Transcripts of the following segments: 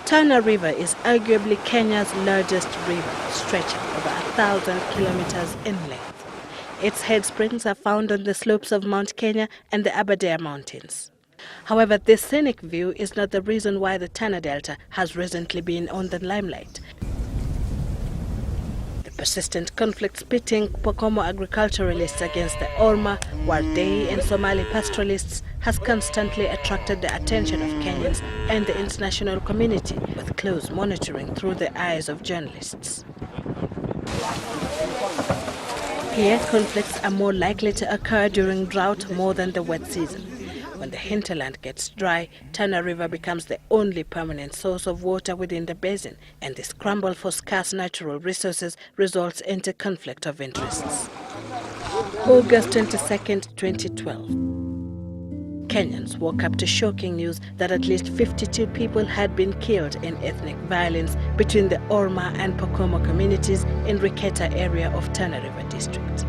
Tana River is arguably Kenya's largest river, stretching over 1,000 kilometers in length. Its head springs are found on the slopes of Mount Kenya and the Aberdare Mountains. However, this scenic view is not the reason why the Tana Delta has recently been on the limelight. The persistent conflicts pitting Pokomo agriculturalists against the Orma, Wardei and Somali pastoralists has constantly attracted the attention of Kenyans and the international community, with close monitoring through the eyes of journalists. Here, conflicts are more likely to occur during drought more than the wet season. When the hinterland gets dry, Tana River becomes the only permanent source of water within the basin, and the scramble for scarce natural resources results into conflict of interests. August 22, 2012. Kenyans woke up to shocking news that at least 52 people had been killed in ethnic violence between the Orma and Pokomo communities in Riketa area of Tana River district.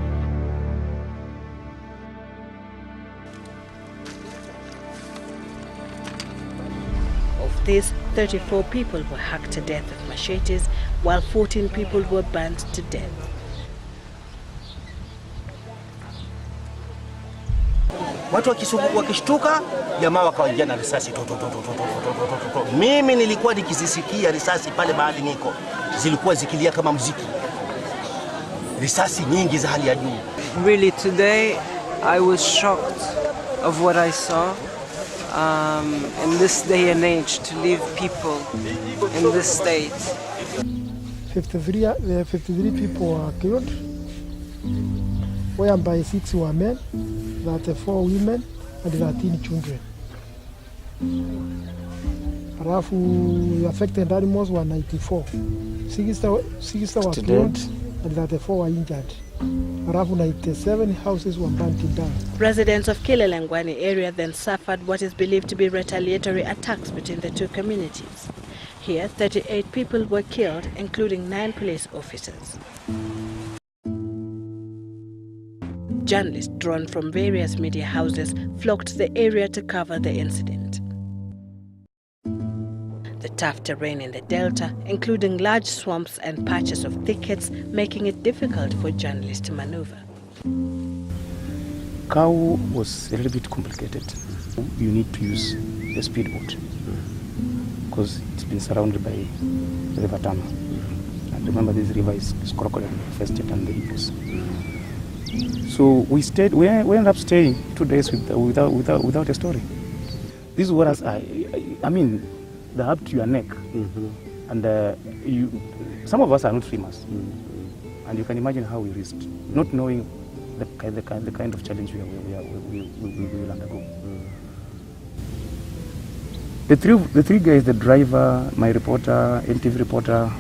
Of these, 34 people were hacked to death with machetes, while 14 people were burned to death. Watu wakishtuka, jamaa wakaingia na risasi. Mimi nilikuwa nikizisikia risasi pale mahali niko. Zilikuwa zikilia kama muziki. Risasi nyingi za hali ya juu. Really, today I was shocked of what I saw. In this day and age, to leave people in this state. 53 people were killed, whereby 6 were men, 34 women, and 13 children. Halafu affected animals were 94. 60 were killed, and 34 were injured. Around 97 houses were burnt down. Residents of Kilelengwani area then suffered what is believed to be retaliatory attacks between the two communities. Here, 38 people were killed, including 9 police officers. Journalists drawn from various media houses flocked to the area to cover the incident. The tough terrain in the delta, including large swamps and patches of thickets, making it difficult for journalists to maneuver. Cow was a little bit complicated. You need to use a speedboat because it's been surrounded by the River Tana. And remember, this river is crocodile infested and the hippos. So we ended up staying 2 days without a story. These waters are, I mean, they're up to your neck, and some of us are not swimmers, and you can imagine how we risked, not knowing the kind of challenge we will undergo. The three guys, the driver, my reporter, NTV reporter,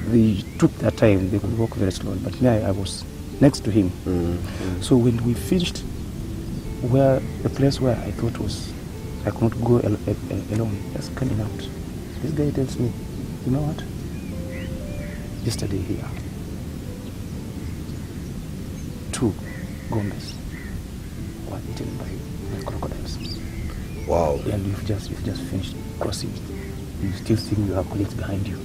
they took their time. They could walk very slowly, but me, I was next to him. So when we finished, where the place where I thought was, I could not go alone, just coming out. This guy tells me, you know what? Yesterday here, 2 Gomes were eaten by crocodiles. Wow. And you've just finished crossing. You still think you have colleagues behind you.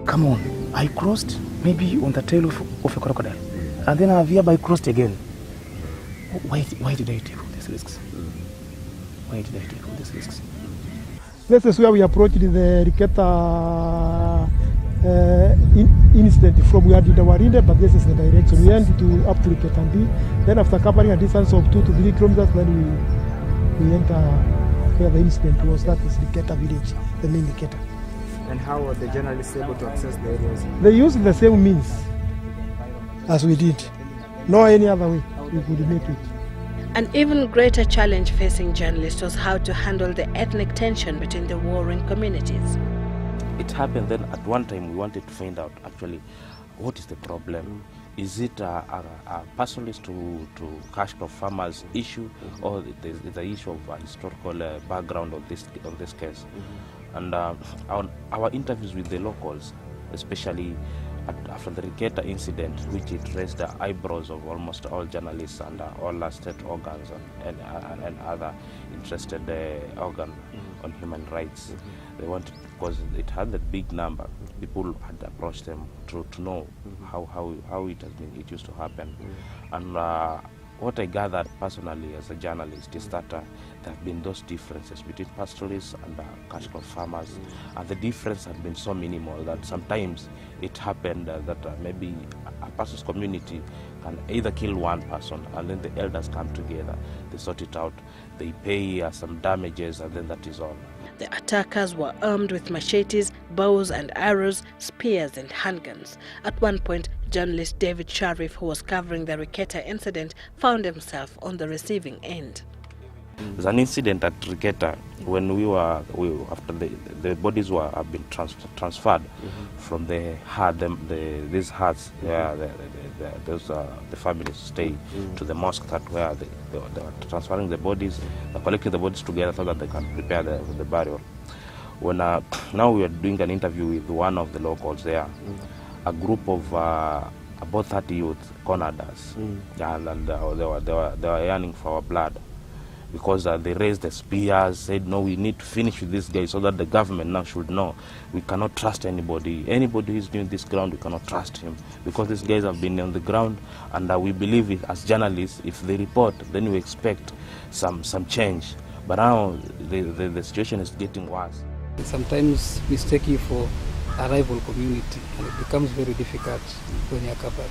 Come on, I crossed maybe on the tail of a crocodile. And then I've hereby crossed again. Why did I take all these risks? Why did I take all these risks? This is where we approached the Riketa incident from where did our Warinde, but this is the direction. We went up to Riketa B. Then after covering a distance of 2 to 3 kilometers, then we enter where the incident was. That is Riketa village, the main Riketa. And how were the journalists able to access the areas? They used the same means as we did. No any other way we could make it. An even greater challenge facing journalists was how to handle the ethnic tension between the warring communities. It happened then at one time we wanted to find out actually what is the problem. Is it a pastoralist to cash crop farmers issue, or the issue of a historical background of this case? And our interviews with the locals, especially after the Riketa incident, which it raised the eyebrows of almost all journalists and all state organs and other interested organ on human rights. They wanted, because it had a big number, people had approached them to know how it used to happen. And what I gathered personally as a journalist is that there have been those differences between pastoralists and cash crop farmers, and the difference had been so minimal that sometimes it happened that maybe a pastor's community can either kill one person and then the elders come together, they sort it out, they pay some damages, and then that is all. The attackers were armed with machetes, bows and arrows, spears and handguns. At one point, journalist David Sharif, who was covering the Riketa incident, found himself on the receiving end. There's an incident at Riketa when after the bodies have been transferred from the hut, these huts where the families stay, to the mosque where they were transferring the bodies, collecting the bodies together so that they can prepare the burial. When now we are doing an interview with one of the locals there, a group of about 30 youths cornered us, and they were yearning for our blood, because they raised the spears, said, no, we need to finish with this guy so that the government now should know we cannot trust anybody. Anybody who is doing this ground, we cannot trust him, because these guys have been on the ground, and we believe as journalists, if they report, then we expect some change. But now the situation is getting worse. They sometimes mistake you for a rival community, and it becomes very difficult when you're covering.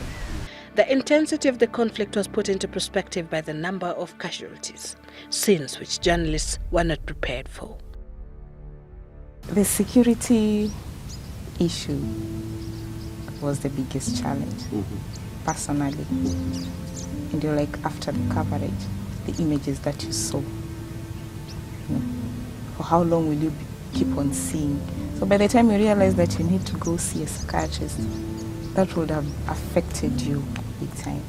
The intensity of the conflict was put into perspective by the number of casualties, scenes which journalists were not prepared for. The security issue was the biggest challenge, personally. And you're like, after the coverage, the images that you saw, for how long will you keep on seeing? So by the time you realize that you need to go see a psychiatrist, that would have affected you big time.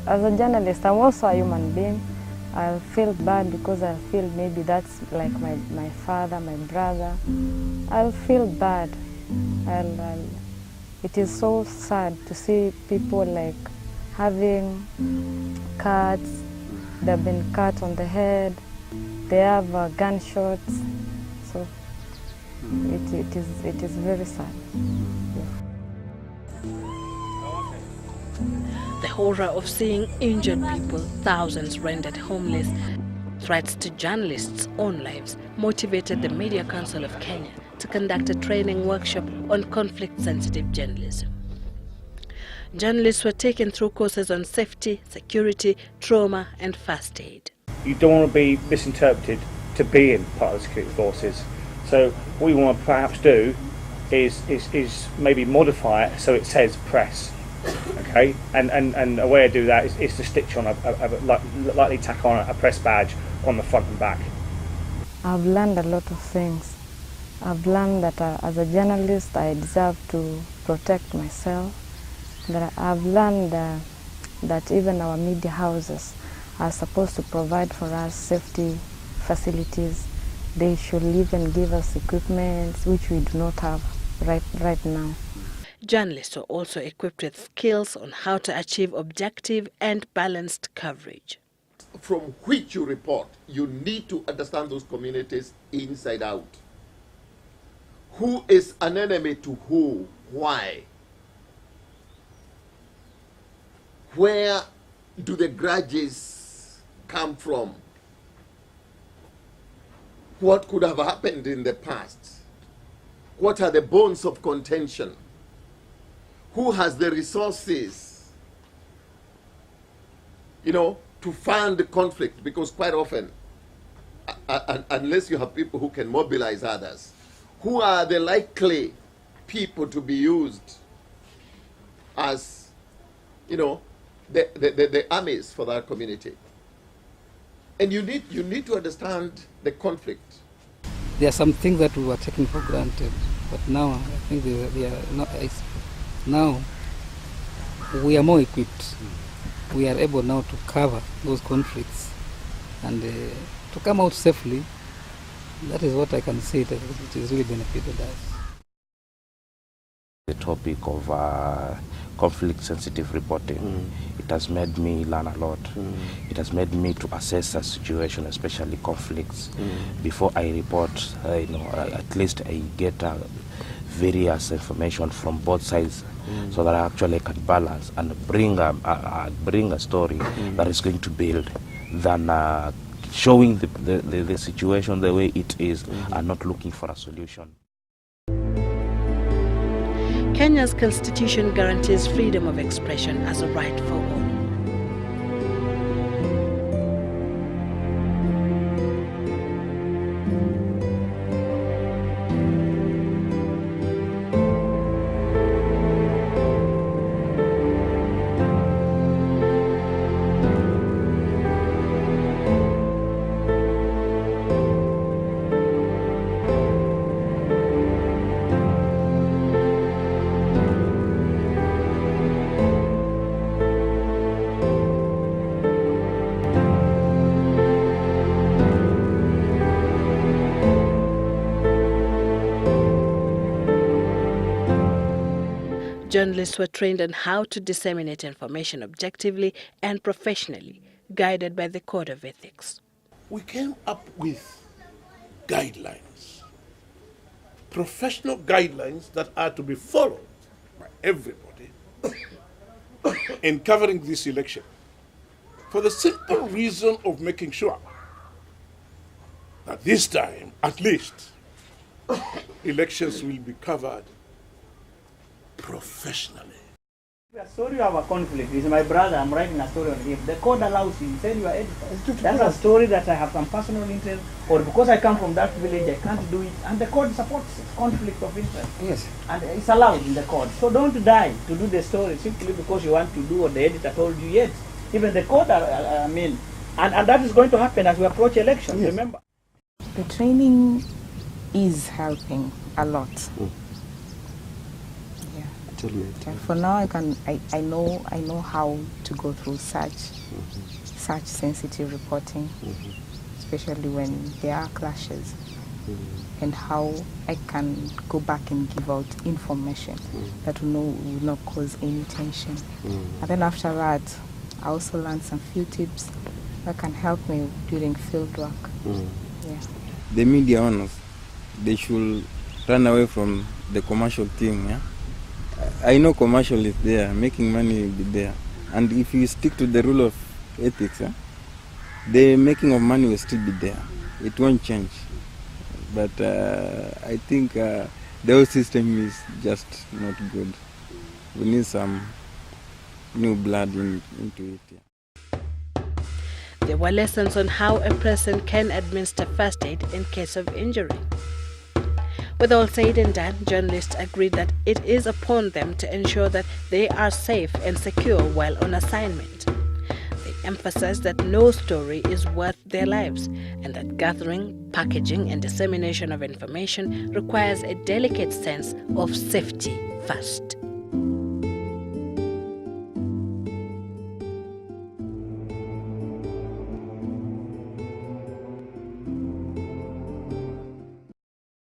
As a journalist, I'm also a human being. I feel bad because I feel maybe that's like my father, my brother. I'll feel bad. It is so sad to see people like having cuts, they've been cut on the head, they have gunshots. So it is very sad. The horror of seeing injured people, thousands rendered homeless, threats to journalists' own lives motivated the Media Council of Kenya to conduct a training workshop on conflict-sensitive journalism. Journalists were taken through courses on safety, security, trauma and first aid. You don't want to be misinterpreted to being part of the security forces. So what you want to perhaps do is maybe modify it so it says press. Okay, and a way to do that is to stitch on lightly tack on a press badge on the front and back. I've learned a lot of things. I've learned that as a journalist I deserve to protect myself. That I've learned that even our media houses are supposed to provide for us safety facilities. They should even give us equipment which we do not have right now. Journalists are also equipped with skills on how to achieve objective and balanced coverage. From which you report, you need to understand those communities inside out. Who is an enemy to who? Why? Where do the grudges come from? What could have happened in the past? What are the bones of contention? Who has the resources, to fund the conflict? Because quite often, unless you have people who can mobilize others, who are the likely people to be used as, the armies for that community? And you need to understand the conflict. There are some things that we were taking for granted, but now I think they are not. Now we are more equipped. We are able now to cover those conflicts and to come out safely. That is what I can say that it has really benefited us. The topic of conflict-sensitive reporting, it has made me learn a lot. It has made me to assess a situation, especially conflicts. Before I report, at least I get various information from both sides, so that I actually can balance and bring a story that is going to build, than showing the situation the way it is and not looking for a solution. Kenya's constitution guarantees freedom of expression as a right for all. Journalists were trained on how to disseminate information objectively and professionally, guided by the Code of Ethics. We came up with guidelines, professional guidelines that are to be followed by everybody in covering this election, for the simple reason of making sure that this time, at least, elections will be covered professionally. The story of a conflict is my brother. I'm writing a story on him. The code allows you. You said you are editor. That's a story that I have some personal interest, or because I come from that village, I can't do it. And the code supports conflict of interest. Yes. And it's allowed in the code. So don't die to do the story simply because you want to do what the editor told you yet. Even the code, and that is going to happen as we approach elections. Yes. Remember. The training is helping a lot. For now, I know how to go through such sensitive reporting, especially when there are clashes, and how I can go back and give out information that will not cause any tension. And then after that, I also learned some few tips that can help me during field work. Yeah. The media owners, they should run away from the commercial thing. Yeah? I know commercial is there, making money will be there. And if you stick to the rule of ethics, the making of money will still be there. It won't change. But I think the whole system is just not good. We need some new blood into it. Yeah. There were lessons on how a person can administer first aid in case of injury. With all said and done, journalists agreed that it is upon them to ensure that they are safe and secure while on assignment. They emphasized that no story is worth their lives, and that gathering, packaging, and dissemination of information requires a delicate sense of safety first.